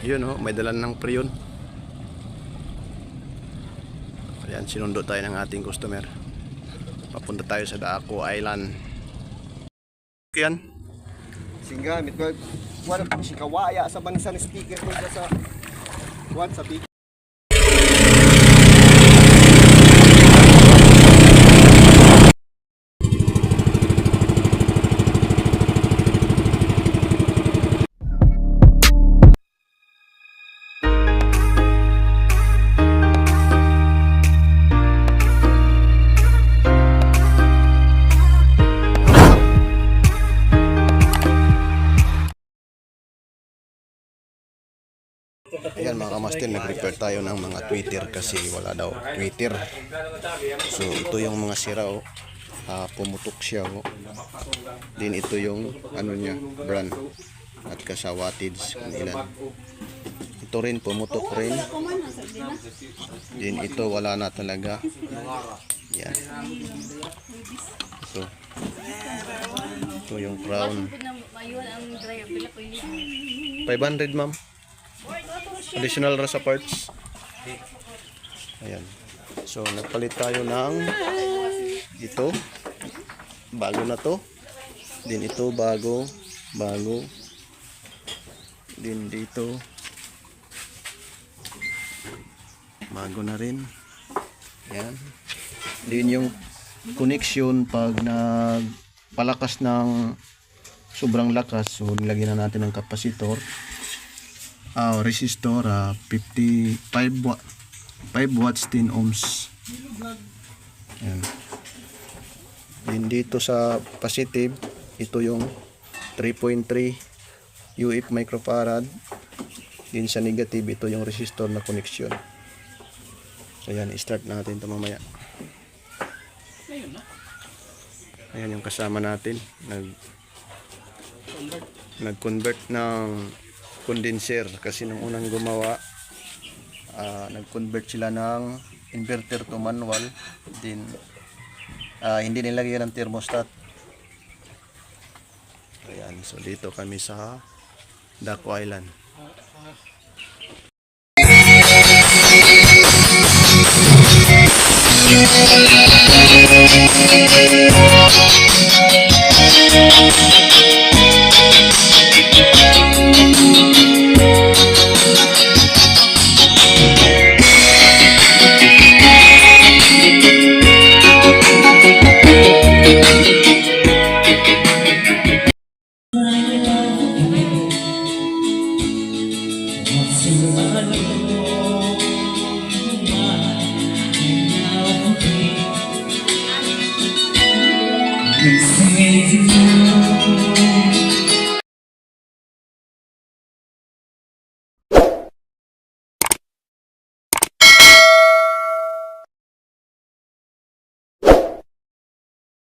Yun oh, may dalan ng preyon. Ayan, sinundo tayo ng ating customer. Papunta tayo sa Daco Island. Yan. Singga, mitwag. Wala pa si kawaya sa bansa ni speaker ko sa kuan sa big. Ayan mga kamaster, nag-repair tayo ng mga tweeter kasi wala daw tweeter. So ito yung mga sira oh. Pumutok siya oh. Din ito yung ano niya, brand at kasawatids kung ilan. Ito rin pumutok rin. Din ito wala na talaga. Yan. Ito yung crown. 500 ma'am. Additional ra sa parts. Ayan. So nagpalit tayo ng ito. Bago na to. Din ito bago. Din dito. Bago na rin. Ayan. Din yung connection pag nagpalakas ng sobrang lakas. So nilagyan na natin ng kapasitor. Resistor 55 watts 10 ohms. Ayan. Din dito sa positive, ito yung 3.3 UF microfarad. Din sa negative, ito yung resistor na connection. So ayan, i-start natin ito mamaya. Ayan yung kasama natin, nag-convert ng condenser kasi nung unang gumawa nag-convert sila ng inverter to manual, din hindi nilagyan ng thermostat. Ayan, so dito kami sa Daco Island.